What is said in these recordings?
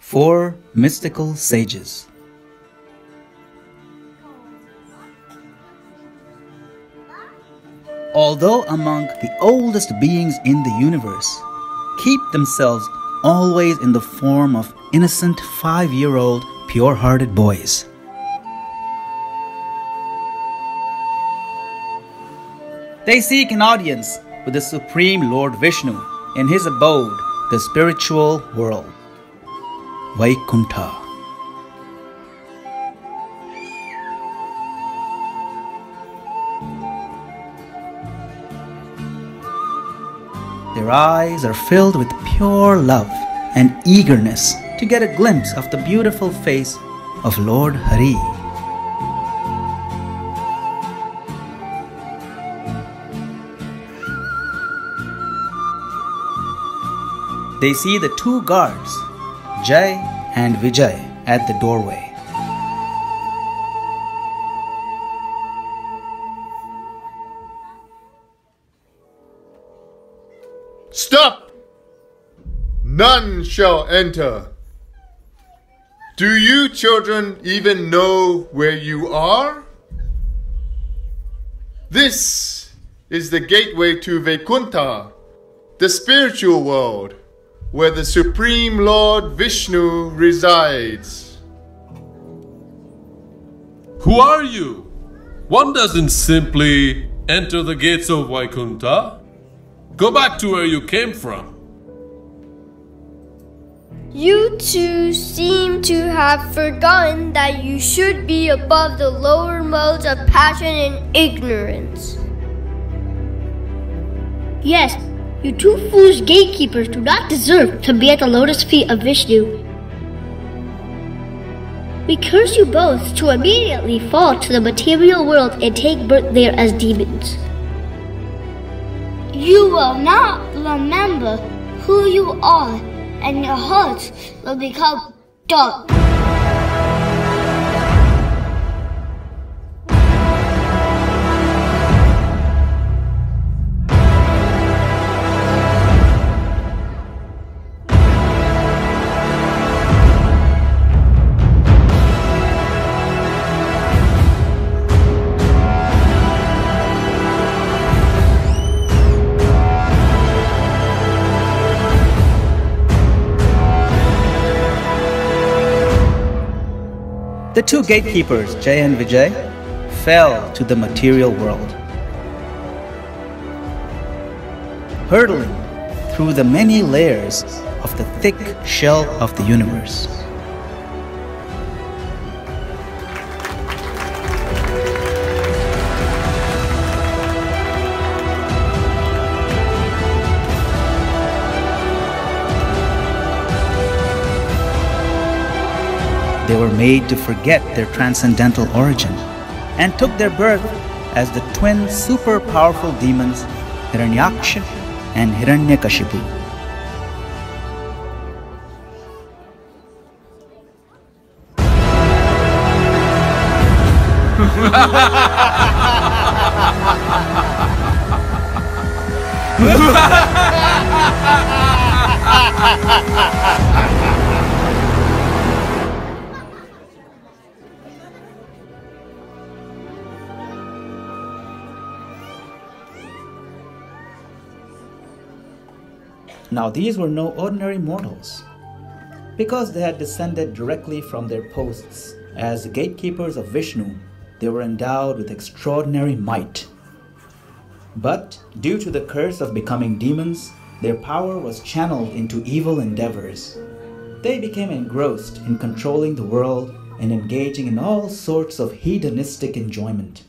Four mystical sages. Although among the oldest beings in the universe, keep themselves always in the form of innocent 5-year-old pure-hearted boys. They seek an audience with the Supreme Lord Vishnu in his abode, the spiritual world, Vaikuntha. Their eyes are filled with pure love and eagerness to get a glimpse of the beautiful face of Lord Hari. They see the two guards, Jai and Vijay, at the doorway. Stop! None shall enter. Do you children even know where you are? This is the gateway to Vaikuntha, the spiritual world, where the Supreme Lord Vishnu resides. Who are you? One doesn't simply enter the gates of Vaikuntha. Go back to where you came from. You two seem to have forgotten that you should be above the lower modes of passion and ignorance. Yes, you two foolish gatekeepers do not deserve to be at the lotus feet of Vishnu. We curse you both to immediately fall to the material world and take birth there as demons. You will not remember who you are, and your hearts will become dark. The two gatekeepers, Jai and Vijay, fell to the material world. Hurtling through the many layers of the thick shell of the universe. They were made to forget their transcendental origin and took their birth as the twin super powerful demons Hiranyaksha and Hiranyakashipu. Now these were no ordinary mortals. Because they had descended directly from their posts as gatekeepers of Vishnu, they were endowed with extraordinary might. But due to the curse of becoming demons, their power was channeled into evil endeavors. They became engrossed in controlling the world and engaging in all sorts of hedonistic enjoyment.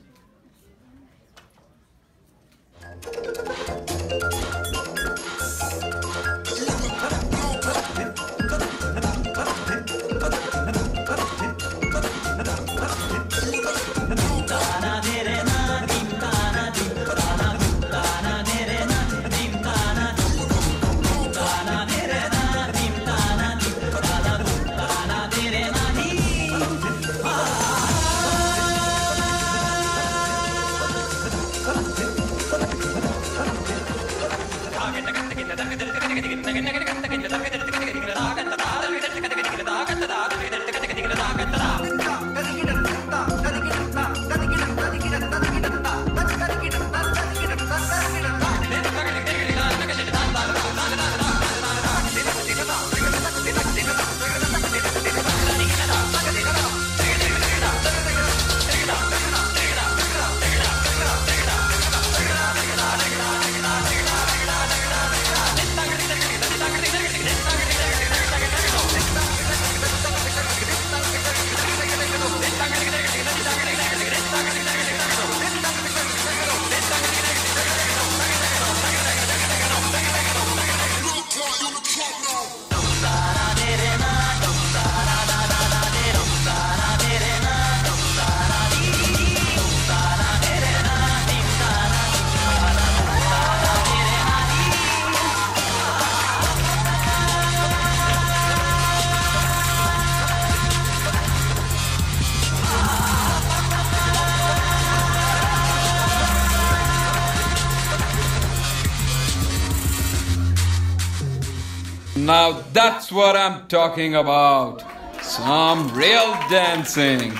Now that's what I'm talking about. Some real dancing.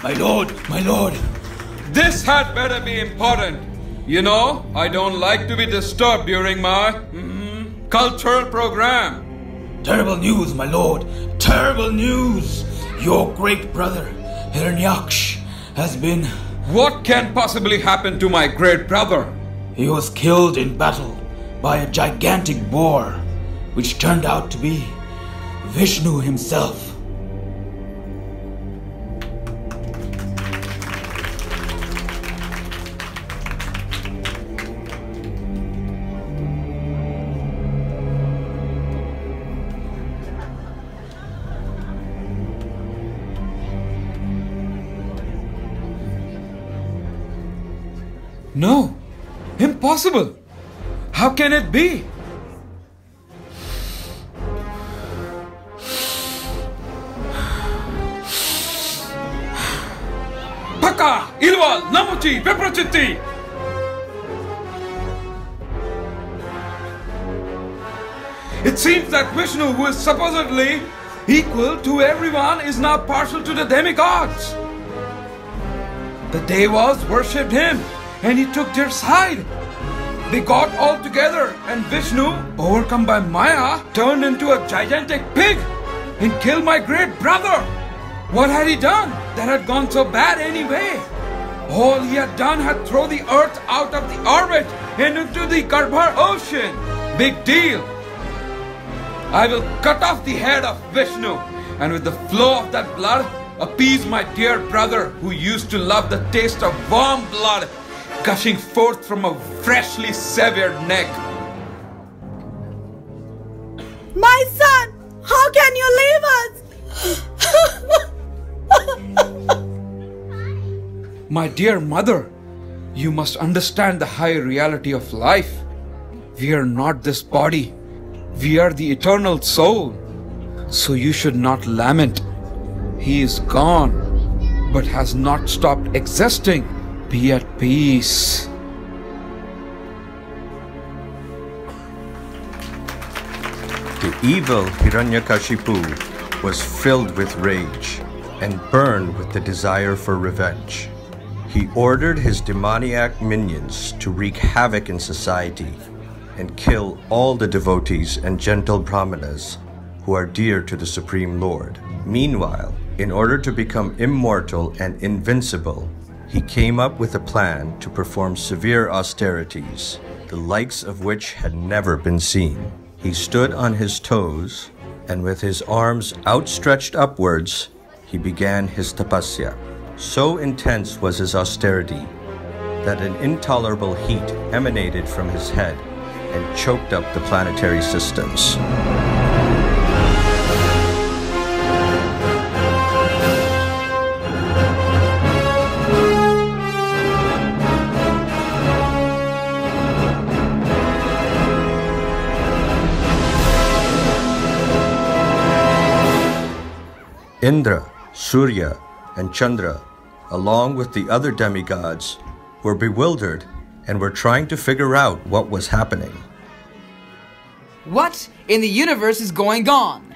My lord, my lord. This had better be important. You know, I don't like to be disturbed during my cultural program. Terrible news, my lord. Terrible news. Your great brother, Hiranyaksh, has been... What can possibly happen to my great brother? He was killed in battle by a gigantic boar, which turned out to be Vishnu himself. No, impossible. How can it be? Paka, Ilwal, Namuchi, Viprachitti. It seems that Vishnu, who is supposedly equal to everyone, is now partial to the demigods. The Devas worshipped him, and he took their side. They got all together, and Vishnu, overcome by Maya, turned into a gigantic pig and killed my great brother. What had he done that had gone so bad anyway? All he had done had thrown the earth out of the orbit and into the Garbhar ocean. Big deal. I will cut off the head of Vishnu, and with the flow of that blood, appease my dear brother who used to love the taste of warm blood gushing forth from a freshly severed neck. My son, how can you leave us? My dear mother, you must understand the high reality of life. We are not this body. We are the eternal soul. So you should not lament. He is gone, but has not stopped existing. Be at peace. The evil Hiranyakashipu was filled with rage and burned with the desire for revenge. He ordered his demoniac minions to wreak havoc in society and kill all the devotees and gentle brahmanas who are dear to the Supreme Lord. Meanwhile, in order to become immortal and invincible, he came up with a plan to perform severe austerities, the likes of which had never been seen. He stood on his toes, and with his arms outstretched upwards, he began his tapasya. So intense was his austerity that an intolerable heat emanated from his head and choked up the planetary systems. Indra, Surya, and Chandra, along with the other demigods, were bewildered and were trying to figure out what was happening. What in the universe is going on?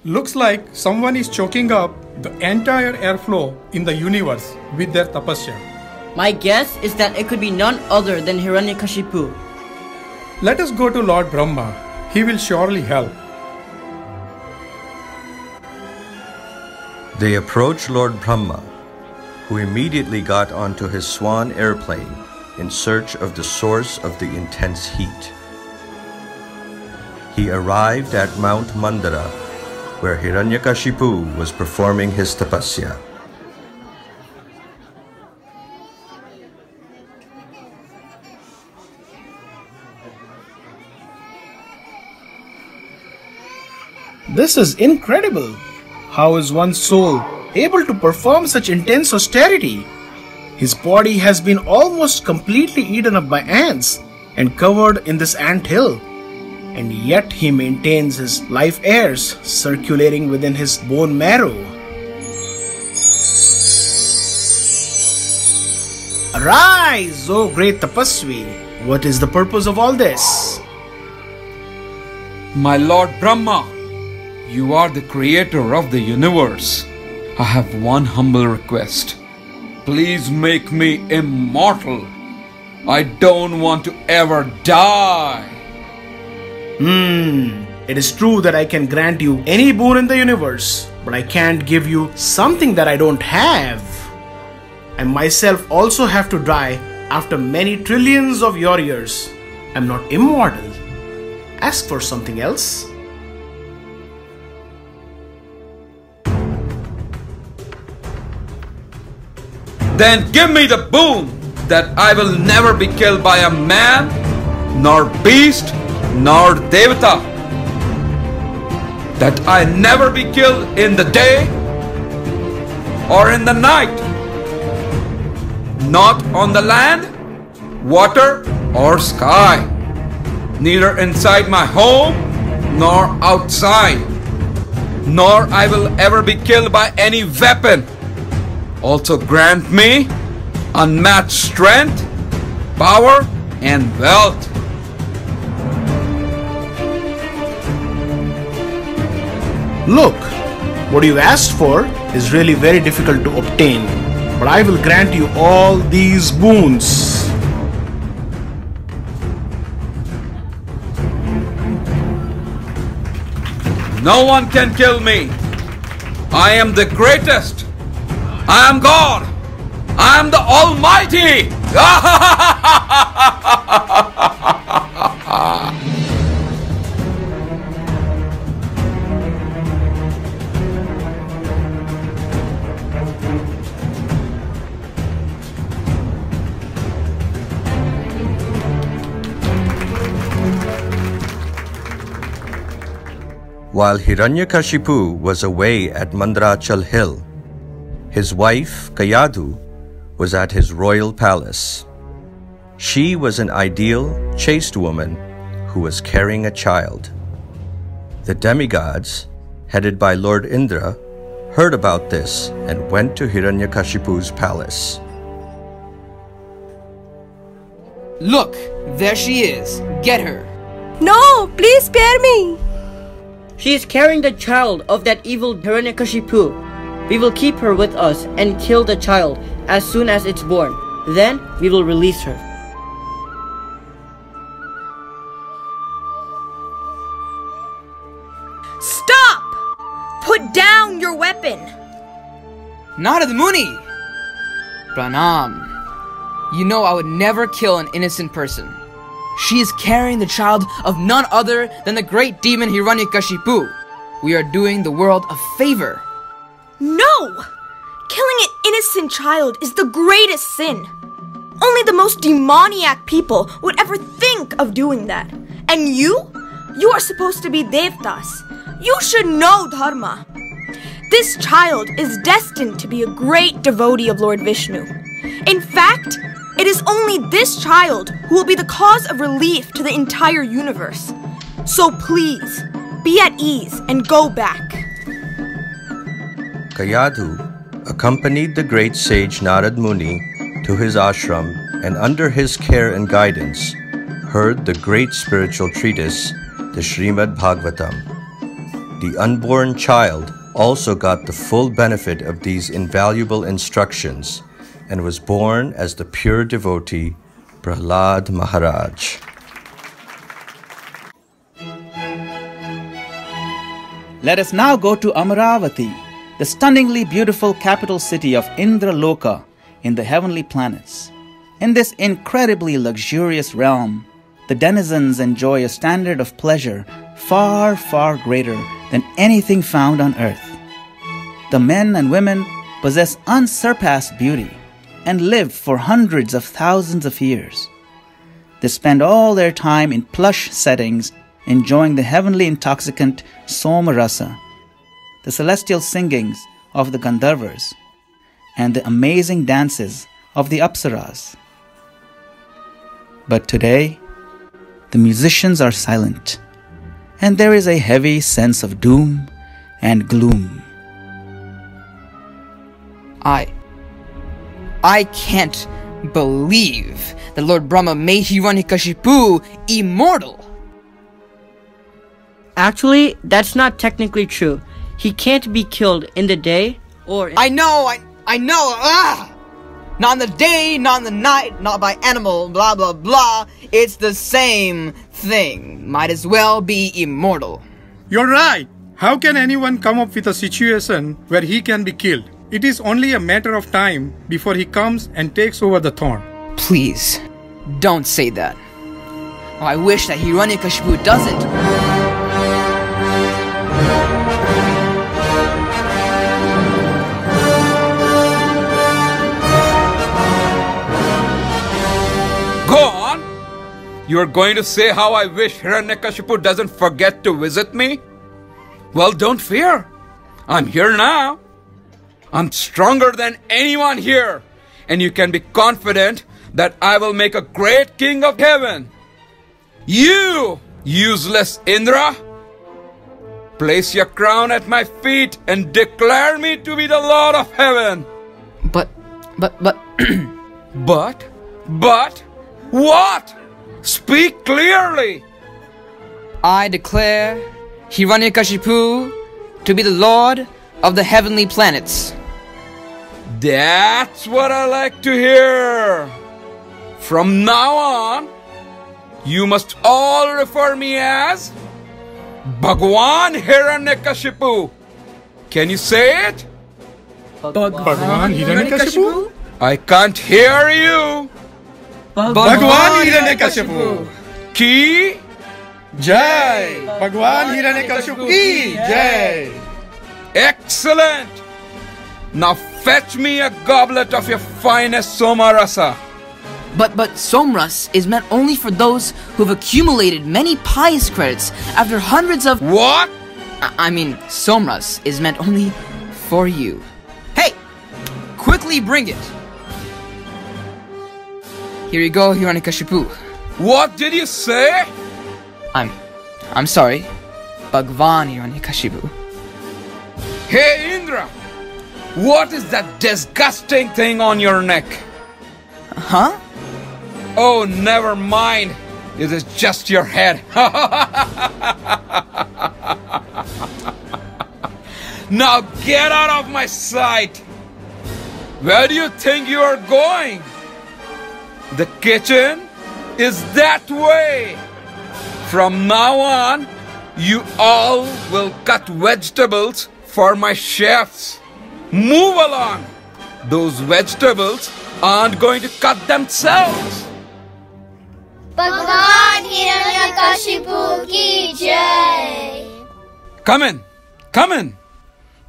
Looks like someone is choking up the entire airflow in the universe with their tapasya. My guess is that it could be none other than Hiranyakashipu. Let us go to Lord Brahma. He will surely help. They approached Lord Brahma, who immediately got onto his swan airplane in search of the source of the intense heat. He arrived at Mount Mandara, where Hiranyakashipu was performing his tapasya. This is incredible. How is one's soul able to perform such intense austerity? His body has been almost completely eaten up by ants and covered in this ant hill, and yet he maintains his life airs circulating within his bone marrow. Arise, O great Tapasvi! What is the purpose of all this? My Lord Brahma, you are the creator of the universe. I have one humble request. Please make me immortal. I don't want to ever die. It is true that I can grant you any boon in the universe, but I can't give you something that I don't have. I myself also have to die after many trillions of your years. I'm not immortal. Ask for something else. Then give me the boon that I will never be killed by a man, nor beast, nor devata. That I never be killed in the day or in the night, not on the land, water, or sky, neither inside my home nor outside, nor I will ever be killed by any weapon. Also grant me unmatched strength, power, and wealth. Look, what you asked for is really very difficult to obtain, but I will grant you all these boons. No one can kill me. I am the greatest. I am God. I am the Almighty. While Hiranyakashipu was away at Mandrachal hill, his wife, Kayadhu, was at his royal palace. She was an ideal, chaste woman who was carrying a child. The demigods, headed by Lord Indra, heard about this and went to Hiranyakashipu's palace. Look, there she is. Get her. No, please spare me. She is carrying the child of that evil Hiranyakashipu. We will keep her with us and kill the child as soon as it's born. Then we will release her. Stop! Put down your weapon. Narad Muni! Pranam. You know I would never kill an innocent person. She is carrying the child of none other than the great demon Hiranyakashipu. We are doing the world a favor. No! Killing an innocent child is the greatest sin. Only the most demoniac people would ever think of doing that. And you? You are supposed to be devtas. You should know dharma. This child is destined to be a great devotee of Lord Vishnu. In fact, it is only this child who will be the cause of relief to the entire universe. So please, be at ease and go back. Kayadhu accompanied the great sage Narad Muni to his ashram and under his care and guidance heard the great spiritual treatise, the Srimad Bhagavatam. The unborn child also got the full benefit of these invaluable instructions and was born as the pure devotee Prahlad Maharaj. Let us now go to Amaravati, the stunningly beautiful capital city of Indraloka in the heavenly planets. In this incredibly luxurious realm, the denizens enjoy a standard of pleasure far, far greater than anything found on earth. The men and women possess unsurpassed beauty and live for hundreds of thousands of years. They spend all their time in plush settings enjoying the heavenly intoxicant Somarasa, the celestial singings of the Gandharvas, and the amazing dances of the Apsaras. But today, the musicians are silent, and there is a heavy sense of doom and gloom. I can't believe that Lord Brahma made Hiranyakashipu immortal. Actually, that's not technically true. He can't be killed in the day or... I know! Ah! Not in the day, not in the night, not by animal, blah blah blah. It's the same thing. Might as well be immortal. You're right. How can anyone come up with a situation where he can be killed? It is only a matter of time before he comes and takes over the throne. Please, don't say that. Oh, I wish that Hiranyakashipu doesn't. Go on! You're going to say how I wish Hiranyakashipu doesn't forget to visit me? Well, don't fear. I'm here now. I'm stronger than anyone here. And you can be confident that I will make a great king of heaven. You, useless Indra, place your crown at my feet and declare me to be the Lord of heaven. But... But? What? Speak clearly. I declare Hiranyakashipu to be the Lord of the heavenly planets. That's what I like to hear. From now on, you must all refer me as Bhagwan Hiranyakashipu. Can you say it? Bhagwan Hiranyakashipu? I can't hear you. Bhagwan Hiranyakashipu Ki Jai! Bhagwan Hiranyakashipu Ki Jai! Excellent! Now fetch me a goblet of your finest Somarasa. But Somras is meant only for those who've accumulated many pious credits after hundreds of... What? I mean, Somras is meant only for you. Hey! Quickly bring it! Here you go, Hiranyakashipu. What did you say? I'm sorry. Bhagwan Hiranyakashipu. Hey Indra! What is that disgusting thing on your neck? Huh? Oh, never mind. It is just your head. Now get out of my sight. Where do you think you are going? The kitchen is that way. From now on, you all will cut vegetables for my chefs. Move along. Those vegetables aren't going to cut themselves. Bhagwan Hiranyakashipu Ki Jai! Come in.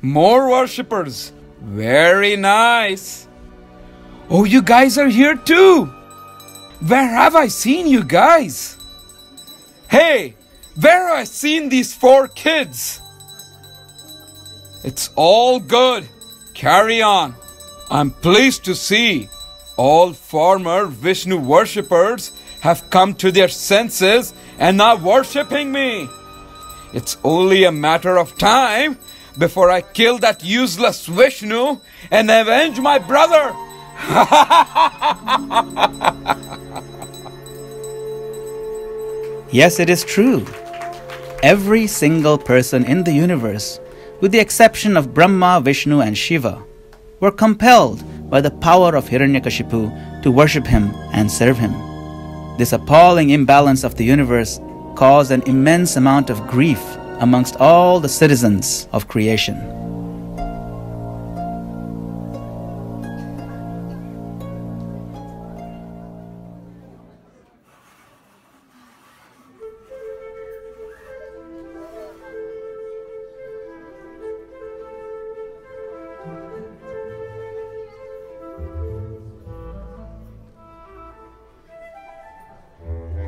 More worshippers. Very nice. Oh, you guys are here too. Where have I seen you guys? Hey, where have I seen these 4 kids? It's all good. Carry on. I'm pleased to see all former Vishnu worshippers have come to their senses and are worshipping me. It's only a matter of time before I kill that useless Vishnu and avenge my brother. Yes, it is true. Every single person in the universe, with the exception of Brahma, Vishnu and Shiva, were compelled by the power of Hiranyakashipu to worship him and serve him. This appalling imbalance of the universe caused an immense amount of grief amongst all the citizens of creation.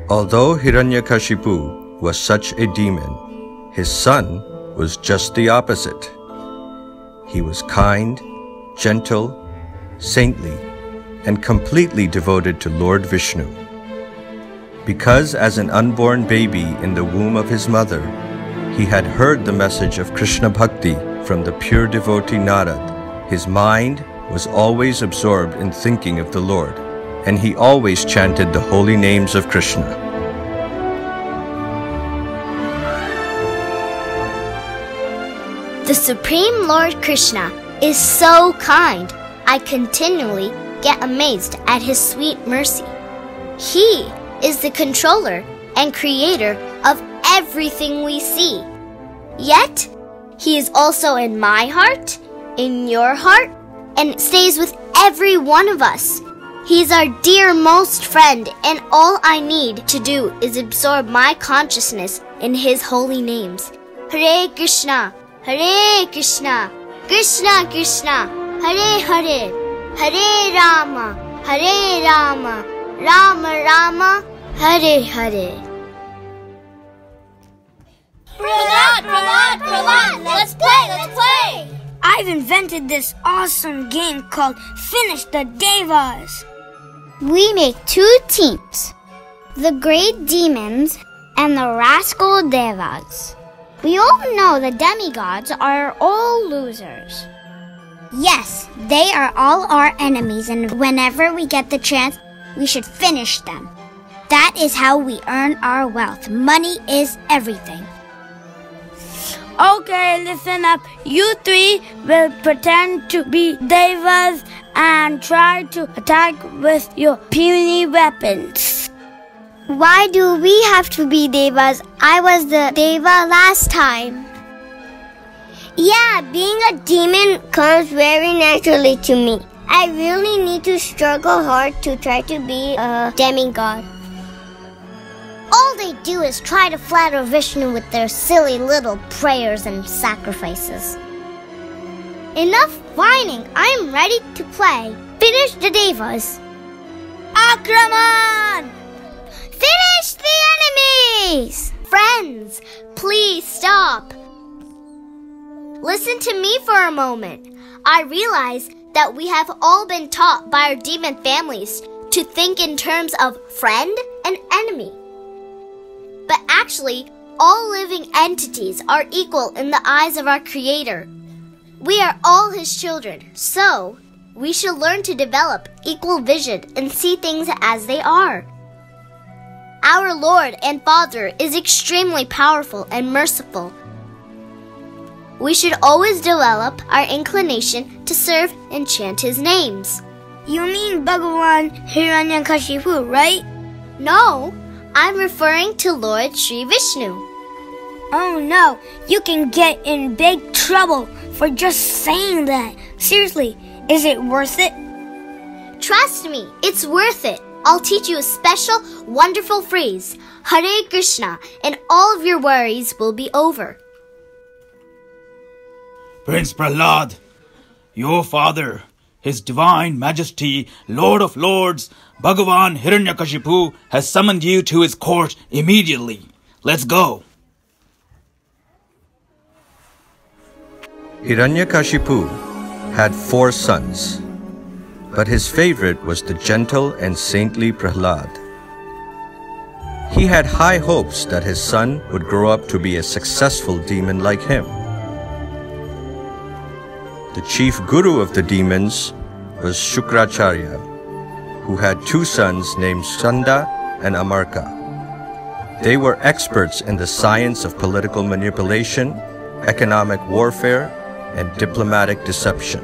Although Hiranyakashipu was such a demon, his son was just the opposite. He was kind, gentle, saintly, and completely devoted to Lord Vishnu. Because as an unborn baby in the womb of his mother, he had heard the message of Krishna Bhakti from the pure devotee Narad, his mind was always absorbed in thinking of the Lord, and he always chanted the holy names of Krishna. The Supreme Lord Krishna is so kind. I continually get amazed at his sweet mercy. He is the controller and creator of everything we see. Yet, he is also in my heart, in your heart, and stays with every one of us. He's our dearmost friend, and all I need to do is absorb my consciousness in his holy names. Hare Krishna, Hare Krishna, Krishna Krishna, Hare Hare, Hare Rama, Hare Rama, Rama Rama, Hare Hare. Prahlad, let's play! I've invented this awesome game called Finish the Devas. We make two teams, the great demons and the rascal devas. We all know the demigods are all losers. Yes, they are all our enemies, and whenever we get the chance, we should finish them. That is how we earn our wealth. Money is everything. Okay, listen up. You three will pretend to be devas and try to attack with your puny weapons. Why do we have to be devas? I was the deva last time. Yeah, being a demon comes very naturally to me. I really need to struggle hard to try to be a demigod. All they do is try to flatter Vishnu with their silly little prayers and sacrifices. Enough whining. I am ready to play. Finish the devas. Akraman! Finish the enemies! Friends, please stop. Listen to me for a moment. I realize that we have all been taught by our demon families to think in terms of friend and enemy. But actually, all living entities are equal in the eyes of our Creator. We are all His children, so we should learn to develop equal vision and see things as they are. Our Lord and Father is extremely powerful and merciful. We should always develop our inclination to serve and chant His names. You mean Bhagavan Hiranyakashipu, right? No, I'm referring to Lord Sri Vishnu. Oh no, you can get in big trouble for just saying that. Seriously, is it worth it? Trust me, it's worth it. I'll teach you a special, wonderful phrase, Hare Krishna, and all of your worries will be over. Prince Prahlad, your father, His Divine Majesty, Lord of Lords, Bhagavan Hiranyakashipu has summoned you to his court immediately. Let's go. Hiranyakashipu had 4 sons, but his favorite was the gentle and saintly Prahlad. He had high hopes that his son would grow up to be a successful demon like him. The chief guru of the demons was Shukracharya, who had 2 sons named Sanda and Amarka. They were experts in the science of political manipulation, economic warfare, and diplomatic deception.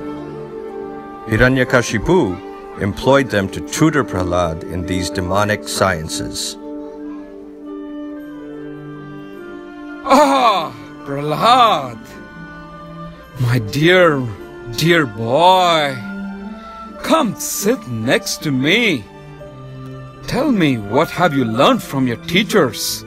Hiranyakashipu employed them to tutor Prahlad in these demonic sciences. Ah, Prahlad! My dear boy, come sit next to me. Tell me, what have you learned from your teachers?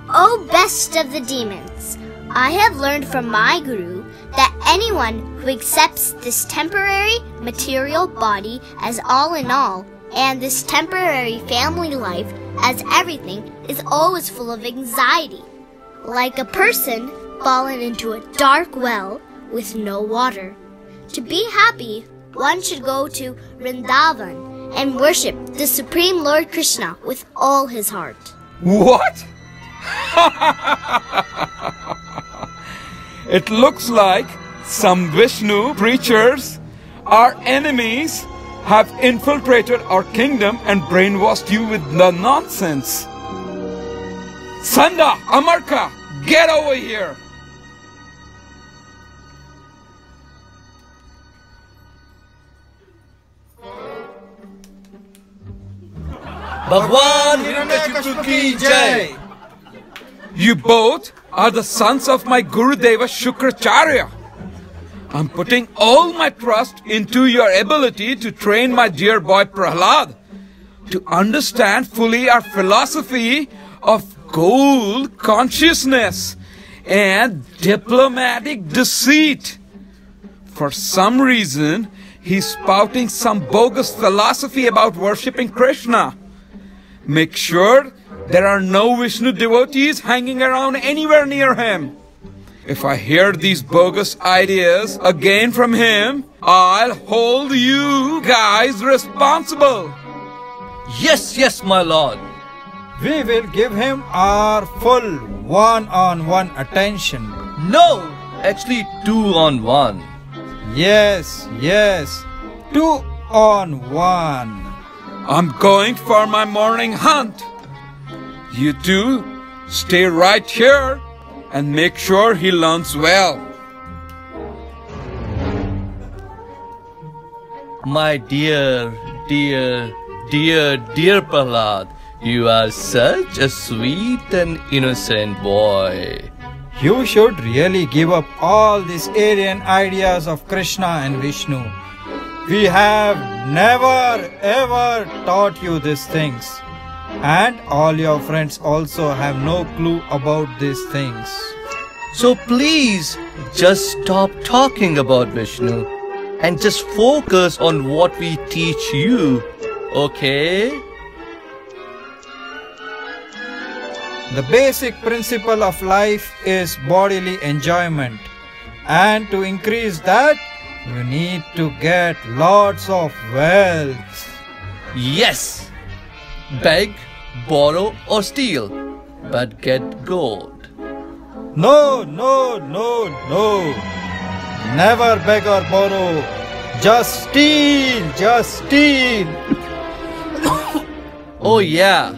O best of the demons, I have learned from my guru that anyone who accepts this temporary material body as all in all, and this temporary family life as everything, is always full of anxiety, like a person fallen into a dark well with no water. To be happy, one should go to Vrindavan and worship the Supreme Lord Krishna with all his heart. What? It looks like some Vishnu preachers, our enemies, have infiltrated our kingdom and brainwashed you with the nonsense. Sanda, Amarka, get over here! Bhagwan Hiranyakashipu ki jai. You both are the sons of my Gurudeva Shukracharya. I'm putting all my trust into your ability to train my dear boy Prahlad to understand fully our philosophy of gold consciousness and diplomatic deceit. For some reason, he's spouting some bogus philosophy about worshipping Krishna. Make sure there are no Vishnu devotees hanging around anywhere near him. If I hear these bogus ideas again from him, I'll hold you guys responsible. Yes, my lord. We will give him our full one-on-one attention. No, actually 2-on-1. Yes, 2-on-1. I'm going for my morning hunt. You two stay right here and make sure he learns well. My dear Prahlad, you are such a sweet and innocent boy. You should really give up all these alien ideas of Krishna and Vishnu. We have never ever taught you these things. And all your friends also have no clue about these things. So please, just stop talking about Vishnu and just focus on what we teach you, okay? The basic principle of life is bodily enjoyment. And to increase that, you need to get lots of wealth. Yes! Beg, borrow or steal, but get gold. No. Never beg or borrow. Just steal. Oh yeah,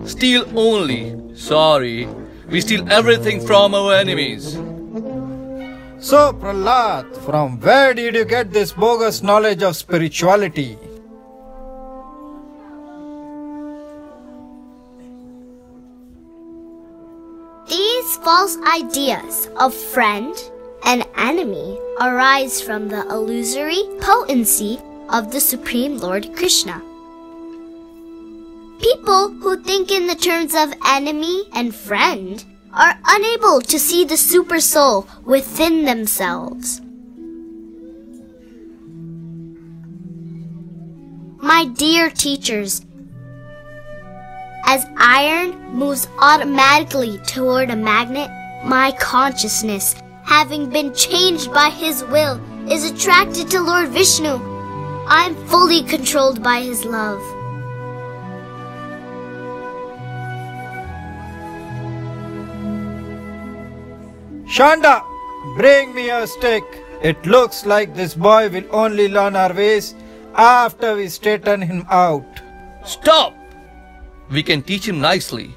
steal only. Sorry, we steal everything from our enemies. So Prahlad, from where did you get this bogus knowledge of spirituality? These false ideas of friend and enemy arise from the illusory potency of the Supreme Lord Krishna. People who think in the terms of enemy and friend are unable to see the super soul within themselves. My dear teachers, as iron moves automatically toward a magnet, my consciousness, having been changed by his will, is attracted to Lord Vishnu. I am fully controlled by his love. Shanda, bring me a stick. It looks like this boy will only learn our ways after we straighten him out. Stop! We can teach him nicely.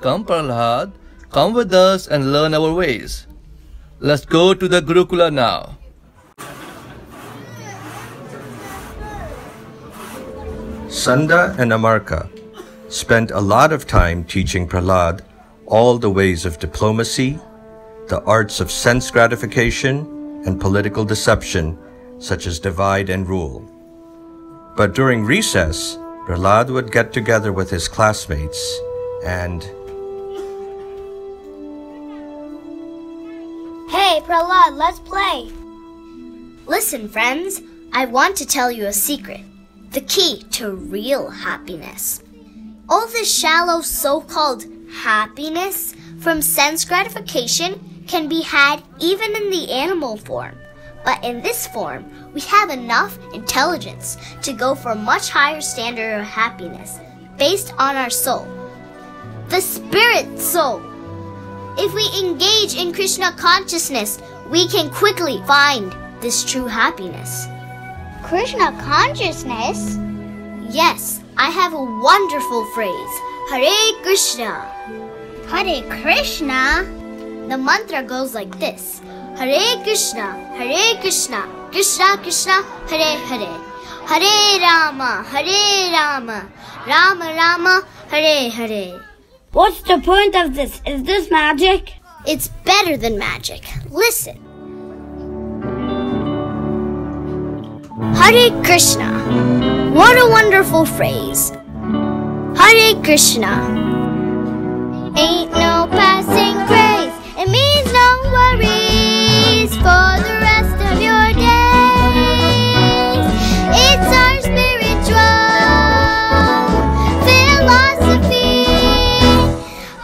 Come, Prahlad, come with us and learn our ways. Let's go to the Gurukula now. Sanda and Amarka spent a lot of time teaching Prahlad all the ways of diplomacy, the arts of sense gratification, and political deception, such as divide and rule. But during recess, Prahlad would get together with his classmates and... Hey, Prahlad, let's play. Listen, friends, I want to tell you a secret. The key to real happiness. All this shallow so-called happiness from sense gratification can be had even in the animal form. But in this form, we have enough intelligence to go for a much higher standard of happiness based on our soul, the spirit soul. If we engage in Krishna consciousness, we can quickly find this true happiness. Krishna consciousness? Yes, I have a wonderful phrase. Hare Krishna. Hare Krishna? The mantra goes like this. Hare Krishna, Krishna Krishna, Hare Hare. Hare Rama, Rama Rama, Hare Hare. What's the point of this? Is this magic? It's better than magic. Listen. Hare Krishna. What a wonderful phrase. Hare Krishna. Ain't no passing craze. It means no worries for the rest of your days. It's our spiritual philosophy.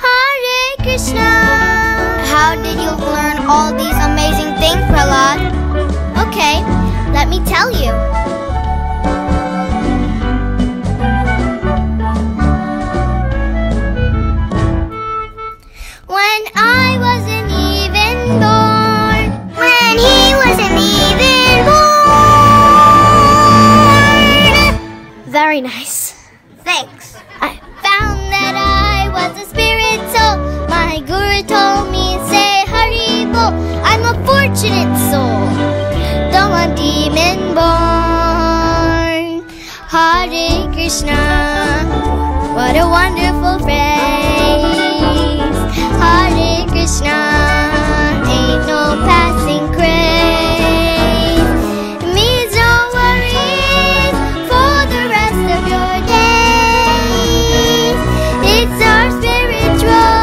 Hare Krishna. How did you learn all these amazing things, Prahlad? Okay, let me tell you. When I wasn't even born. When he wasn't even born. Very nice. Thanks. I found that I was a spirit soul. My guru told me, say Hari Bol. I'm a fortunate soul, though I'm demon born. Hare Krishna. What a wonderful phrase. Hare Krishna, ain't no passing craze. It means no worries for the rest of your days. It's our spiritual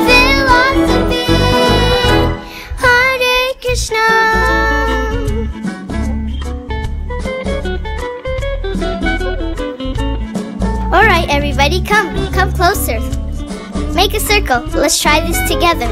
philosophy. Hare Krishna. Alright, everybody, come closer. Make a circle. Let's try this together.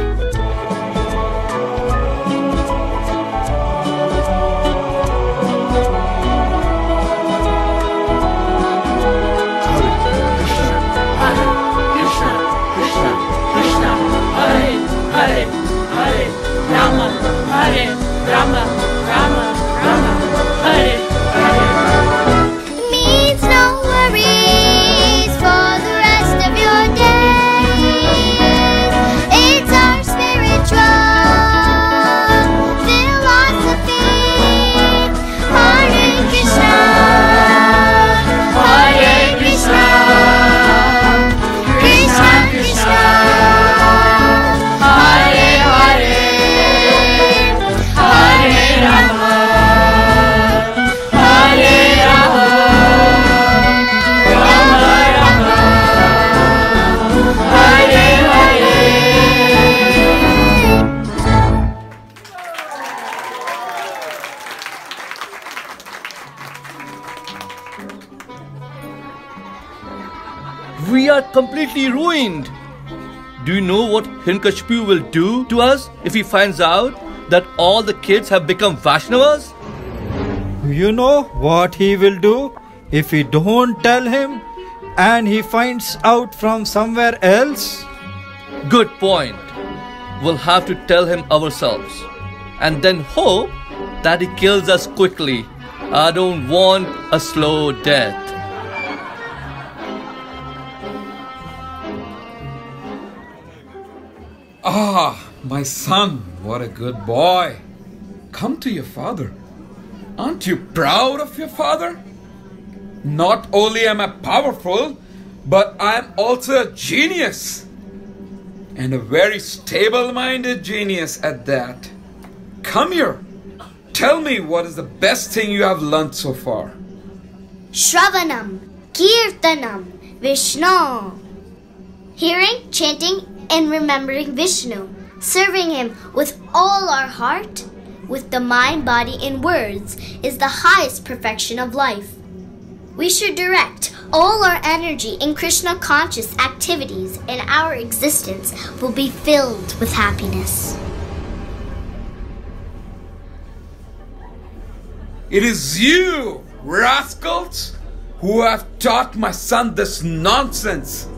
Means no worries for the rest of your days. It's our spiritual philosophy. Hare Krishna, Hare Krishna, Krishna Krishna, Hare Hare, Hare Rama, Hare Rama, Rama Rama, Hare Hare. We are completely ruined. Do you know what Hiranyakashipu will do to us if he finds out that all the kids have become Vaishnavas? You know what he will do if we don't tell him and he finds out from somewhere else? Good point. We'll have to tell him ourselves and then hope that he kills us quickly. I don't want a slow death. Ah, my son, what a good boy. Come to your father. Aren't you proud of your father? Not only am I powerful, but I am also a genius. And a very stable-minded genius at that. Come here. Tell me what is the best thing you have learnt so far. Shravanam, Kirtanam, Vishnu. Hearing, chanting, and remembering Vishnu. Serving him with all our heart, with the mind, body, and words is the highest perfection of life. We should direct all our energy in Krishna conscious activities, and our existence will be filled with happiness. It is you, rascals, who have taught my son this nonsense.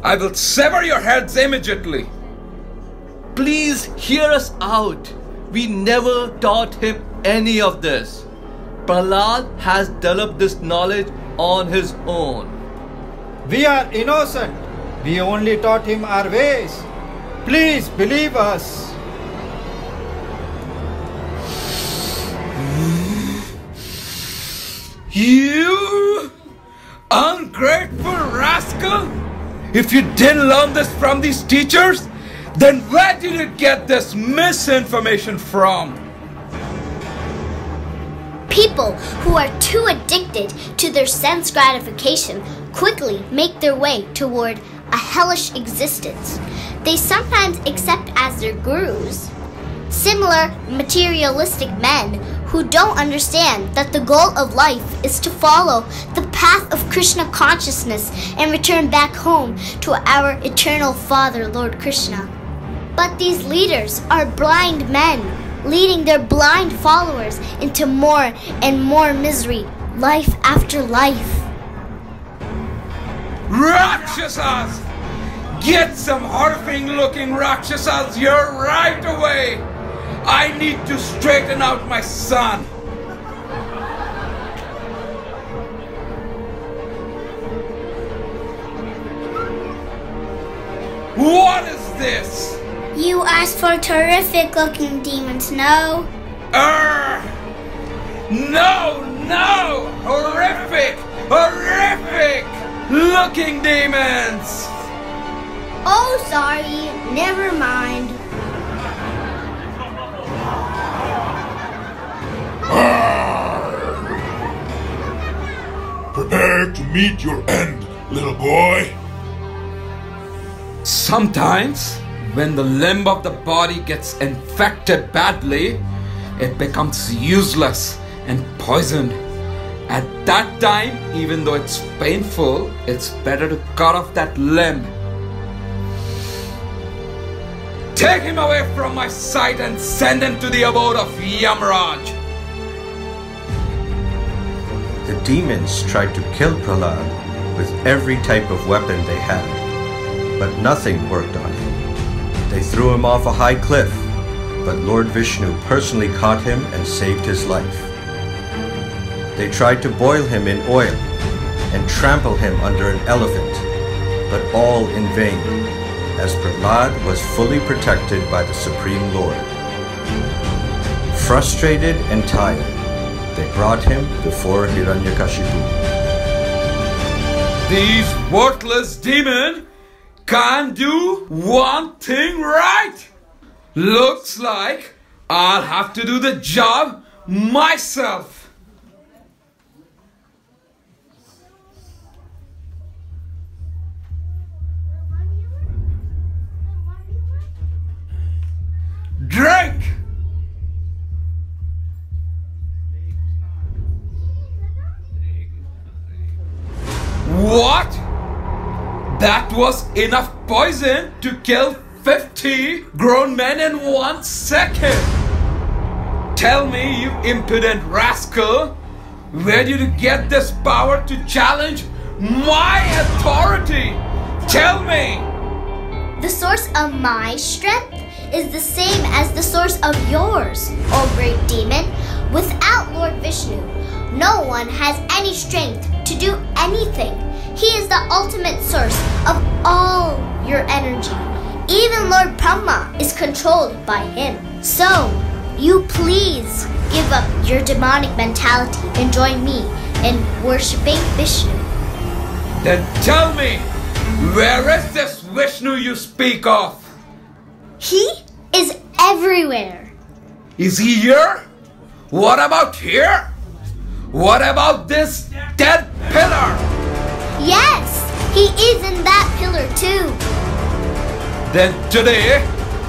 I will sever your heads immediately. Please hear us out. We never taught him any of this. Prahlad has developed this knowledge on his own. We are innocent. We only taught him our ways. Please believe us. You ungrateful rascal! If you didn't learn this from these teachers, then where did you get this misinformation from? People who are too addicted to their sense gratification quickly make their way toward a hellish existence. They sometimes accept as their gurus similar materialistic men who don't understand that the goal of life is to follow the path of Krishna consciousness and return back home to our eternal Father, Lord Krishna. But these leaders are blind men, leading their blind followers into more and more misery, life after life. Rakshasas! Get some horrifying looking Rakshasas here right away! I need to straighten out my son. What is this? You asked for terrific looking demons, no? No! Horrific looking demons! Oh, sorry. Never mind. Prepare to meet your end, little boy. Sometimes, when the limb of the body gets infected badly, it becomes useless and poisoned. At that time, even though it's painful, it's better to cut off that limb. Take him away from my sight and send him to the abode of Yamraj. The demons tried to kill Prahlad with every type of weapon they had, but nothing worked on him. They threw him off a high cliff, but Lord Vishnu personally caught him and saved his life. They tried to boil him in oil and trample him under an elephant, but all in vain, as Prahlad was fully protected by the Supreme Lord. Frustrated and tired, they brought him before Hiranyakashipu. These worthless demons can't do one thing right. Looks like I'll have to do the job myself. Drink! What? That was enough poison to kill 50 grown men in 1 second. Tell me, you impudent rascal, where did you get this power to challenge my authority? Tell me! The source of my strength is the same as the source of yours, O great demon. Without Lord Vishnu, no one has any strength to do anything. He is the ultimate source of all your energy. Even Lord Brahma is controlled by him. So, you please give up your demonic mentality and join me in worshipping Vishnu. Then tell me, where is this Vishnu you speak of? He is everywhere. Is he here? What about here? What about this dead pillar? Yes, he is in that pillar too. Then today,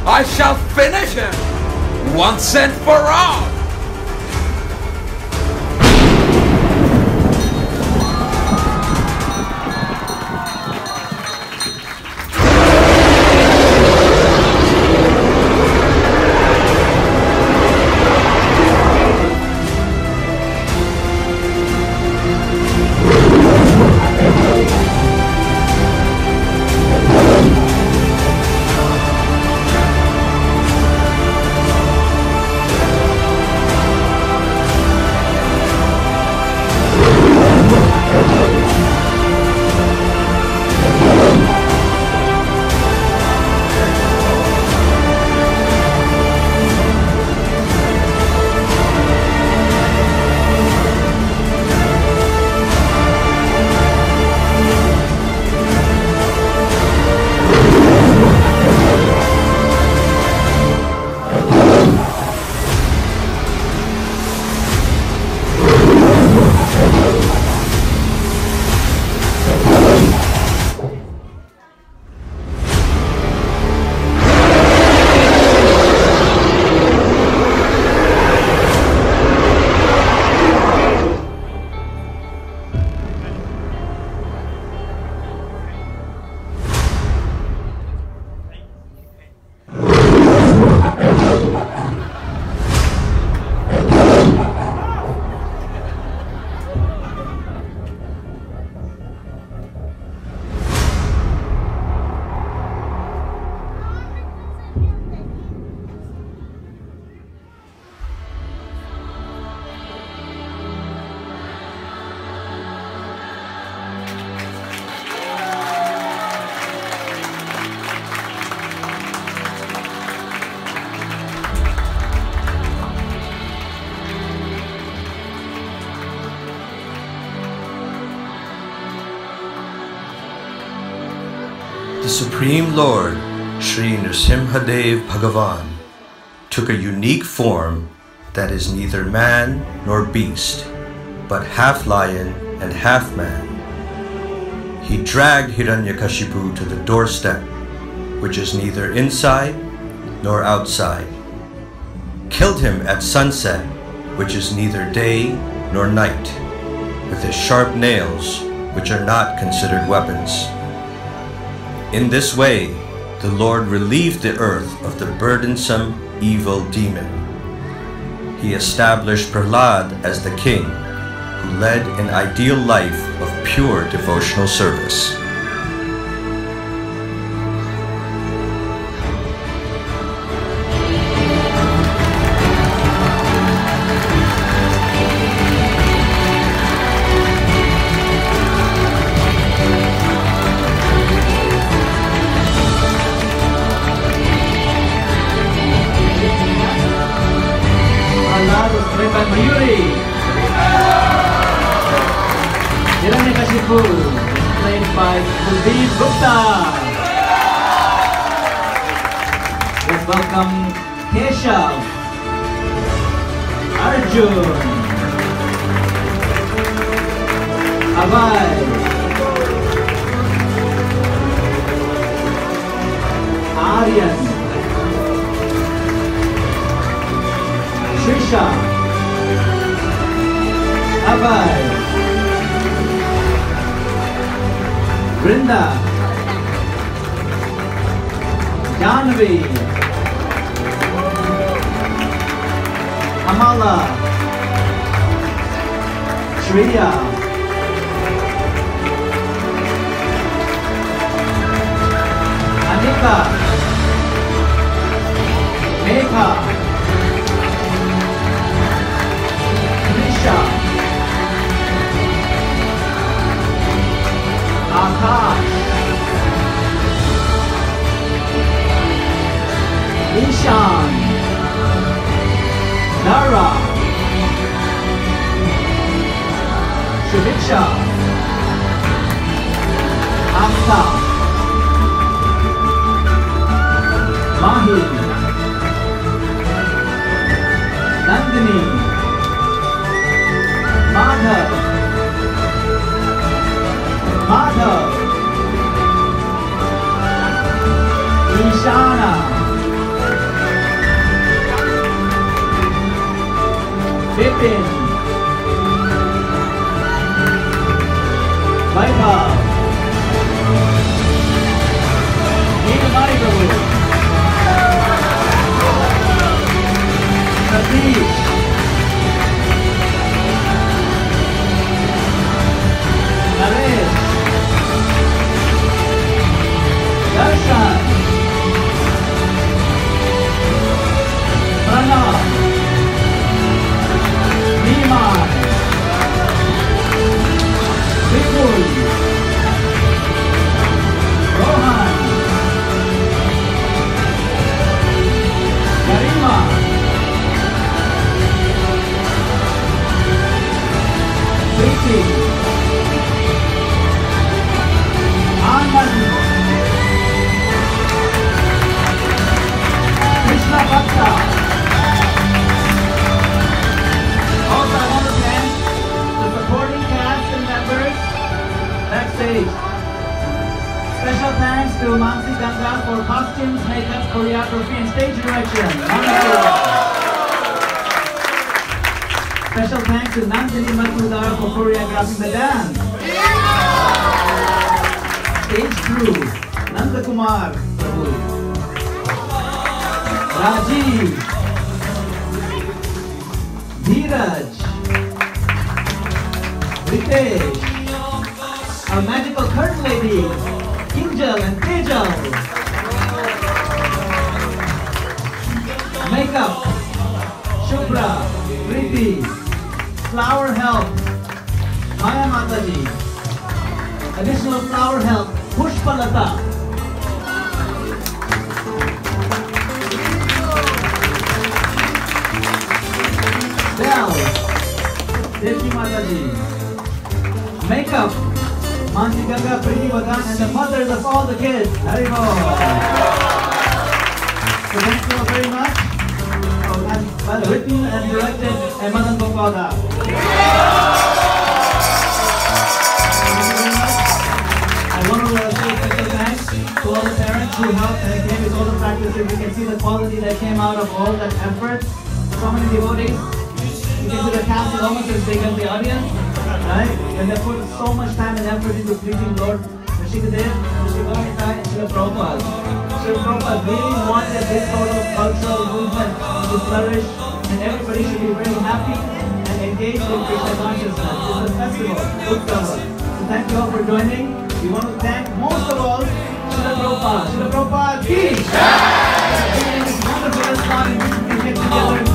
I shall finish him once and for all. The Supreme Lord, Sri Nrsimhadeva Bhagavan, took a unique form that is neither man nor beast, but half lion and half man. He dragged Hiranyakashipu to the doorstep, which is neither inside nor outside, killed him at sunset, which is neither day nor night, with his sharp nails, which are not considered weapons. In this way, the Lord relieved the earth of the burdensome evil demon. He established Prahlad as the king, who led an ideal life of pure devotional service. Hiranyakashipu, played by Kuldeep Gupta. Let's welcome Keshav, Arjun, Abhay, Aryan, Trisha, Abhay, Brinda, Janvi, Amala, Shriya, Anika, Megha, Nisha, Akash, Ishan, Dara, Shiviksha, Asta, Mahi, Nandini, Madhav, Madhav, Ishana, Vipin, Vaibhav, Neelamani Prabhu, Satish, Naresh, Darshan, Pranav, Niman, Vipul, Rohan, Garima, Priti, Anand, Krishna Bhakta. Also, I want to thank the supporting cast and members backstage. Special thanks to Mansi Ganga for costumes, makeup, choreography, and stage direction. Special thanks to Nandini Matudar for choreographing the dance. Stage crew, Nanda Kumar Prabhu, Rajiv, Dheeraj, Ritesh, our magical curtain ladies, Kinjal and Tejal. Makeup, Shubhra, Preeti, flower help, Maya Mataji. Additional flower help, Pushpalata. Bell, Devi Mataji. Makeup, Mansi Ganga, Priti Bagan, and the mothers of all the kids. Haribol. So thank you all very much. And written and directed by Madana-gopala. I want to say special thanks to all the parents who helped and came with all the practices. You can see the quality that came out of all that effort. So many devotees. You can see the cast is almost as big as the audience, right? And they put so much time and effort into pleasing Lord Nrsimhadeva, Nrsimhadeva, and Srila Prabhupada. Srila Prabhupada really wanted this sort of cultural movement to flourish, and everybody should be very happy and engaged in Krishna consciousness. It's a festival, Utkava. So thank you all for joining. We want to thank most of all Srila Prabhupada. Srila Prabhupada, peace! This wonderful ISKCON, we get together